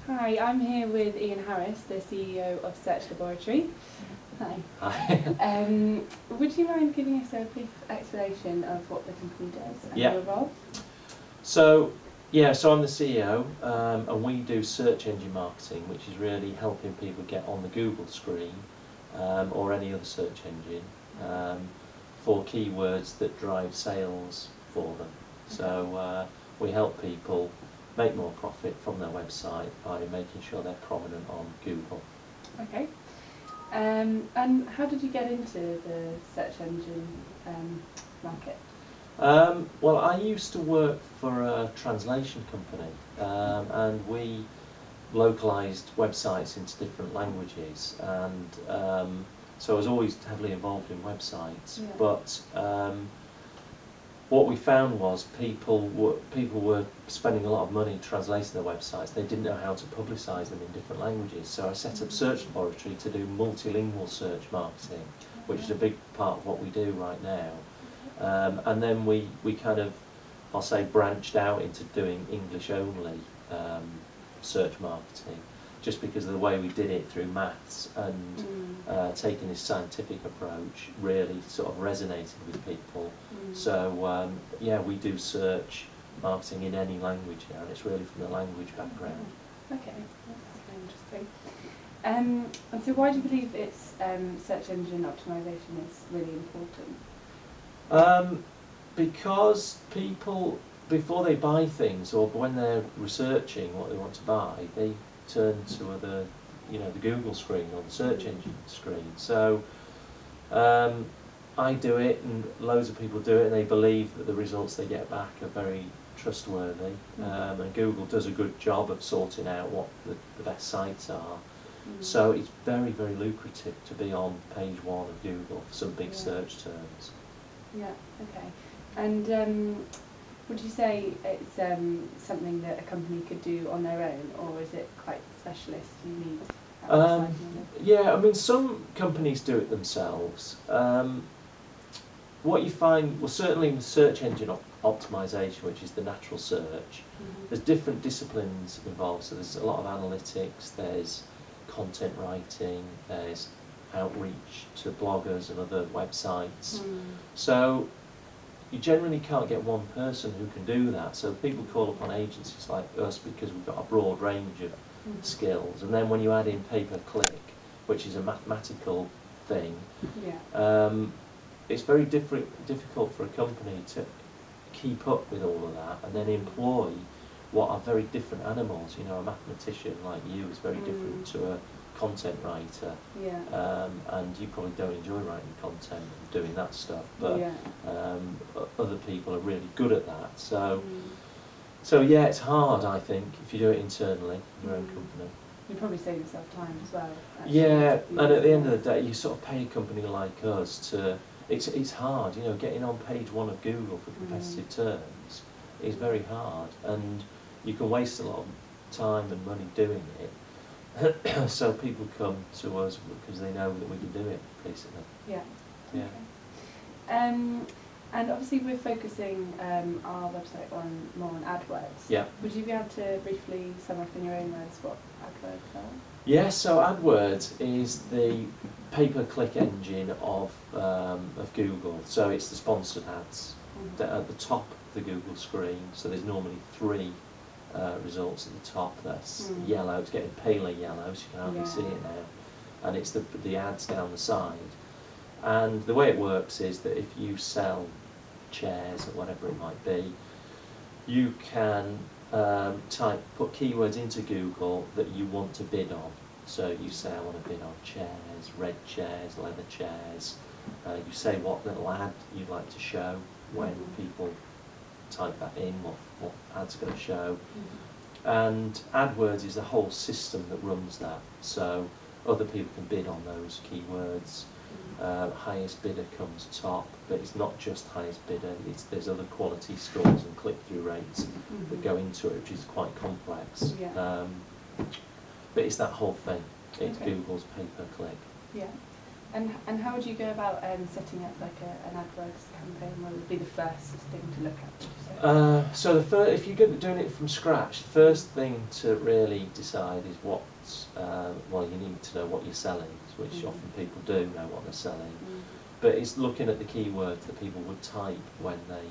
Hi, I'm here with Ian Harris, the CEO of Search Laboratory. Hi. Hi. Would you mind giving us a brief explanation of what the company does and Yeah. your role? So I'm the CEO, and we do search engine marketing, which is really helping people get on the Google screen or any other search engine for keywords that drive sales for them. So we help people make more profit from their website by making sure they're prominent on Google. Okay. And how did you get into the search engine market? Well, I used to work for a translation company, and we localised websites into different languages, and so I was always heavily involved in websites. Yeah. But what we found was people were spending a lot of money translating their websites. They didn't know how to publicise them in different languages. So I set up Search Laboratory to do multilingual search marketing, which is a big part of what we do right now. And then we kind of, I'll say, branched out into doing English only search marketing, just because of the way we did it through maths and taking this scientific approach really sort of resonated with people. So yeah, we do search marketing in any language now, and it's really from the language background. Okay, that's very interesting. And so why do you believe it's search engine optimization is really important? Because people, before they buy things or when they're researching what they want to buy, they turn to the Google screen or the search engine screen. So I do it, and loads of people do it, and they believe that the results they get back are very trustworthy. And Google does a good job of sorting out what the best sites are. So it's very, very lucrative to be on page 1 of Google for some big search terms. Yeah, okay. And would you say it's something that a company could do on their own, or is it quite specialist? You need yeah, I mean, some companies do it themselves. What you find, well, certainly in search engine optimization, which is the natural search, there's different disciplines involved. So there's a lot of analytics, there's content writing, there's outreach to bloggers and other websites. So you generally can't get one person who can do that. So people call upon agencies like us because we've got a broad range of skills. And then when you add in pay-per-click, which is a mathematical thing, it's very difficult for a company to keep up with all of that and then employ what are very different animals. You know, a mathematician like you is very different to a content writer, and you probably don't enjoy writing content and doing that stuff, but other people are really good at that. So yeah, it's hard, I think, if you do it internally in your own company. You probably save yourself time as well. Actually. Yeah, and at the end of the day, you sort of pay a company like us to. It's hard, you know, getting on page 1 of Google for competitive terms is very hard, and you can waste a lot of time and money doing it. So people come to us because they know that we can do it, basically. Yeah. Yeah. Okay. And obviously we're focusing our website more on AdWords. Yeah. Would you be able to briefly sum up in your own words what AdWords are? Yeah, so AdWords is the pay-per-click engine of Google. So it's the sponsored ads that are at the top of the Google screen. So there's normally 3 results at the top. That's yellow. It's getting paler yellow, so you can hardly see it now. And it's the ads down the side. And the way it works is that if you sell chairs or whatever it might be, you can put keywords into Google that you want to bid on. So you say, I want to bid on chairs, red chairs, leather chairs. You say what little ad you'd like to show when people type that in, what ad's going to show. And AdWords is the whole system that runs that. So other people can bid on those keywords. Highest bidder comes top, but it's not just highest bidder, there's other quality scores and click-through rates that go into it, which is quite complex. But it's that whole thing. It's Google's pay-per-click. Yeah. And how would you go about setting up like an AdWords campaign? What would be the first thing to look at, would you say? So if you're doing it from scratch, the first thing to really decide is what, well, you need to know what you're selling, which often people do know what they're selling. But it's looking at the keywords that people would type when they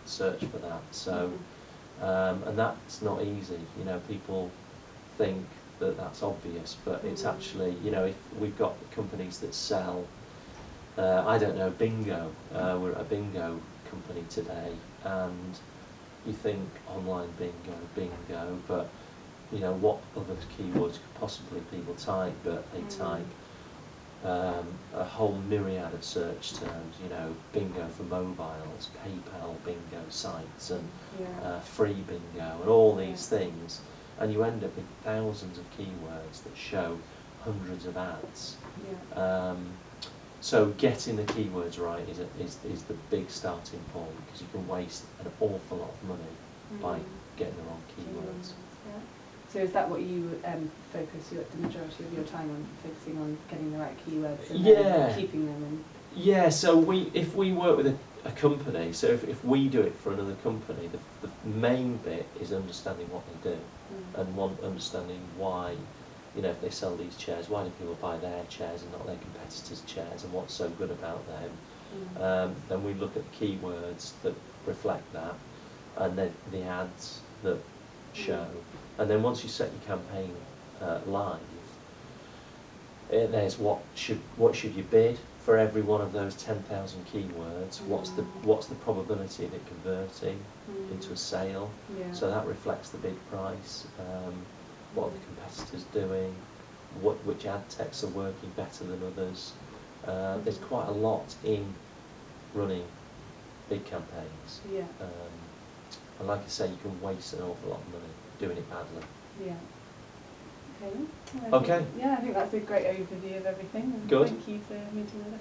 search for that. So, and that's not easy. You know, people think that that's obvious, but it's actually, you know, if we've got companies that sell, I don't know, bingo. We're a bingo company today, and you think online bingo, but you know, what other keywords could possibly people type? But they type a whole myriad of search terms, you know, bingo for mobiles, PayPal bingo sites, and free bingo, and all these things, and you end up with thousands of keywords that show hundreds of ads. So getting the keywords right is the big starting point, because you can waste an awful lot of money by getting the wrong keywords. So is that what you focus the majority of your time on, focusing on getting the right keywords and then keeping them in? Yeah, so if we work with a company, so if we do it for another company, the main bit is understanding what they do and understanding why, you know, if they sell these chairs, why do people buy their chairs and not their competitors' chairs, and what's so good about them. Then we look at the keywords that reflect that, and then the ads that show. And then once you set your campaign live, there's what should you bid for every one of those 10,000 keywords. What's the probability of it converting into a sale? So that reflects the bid price. What are the competitors doing? Which ad techs are working better than others? There's quite a lot in running big campaigns. And like I say, you can waste an awful lot of money doing it badly. Okay. Okay. I think that's a great overview of everything. And Good. Thank you for meeting with us.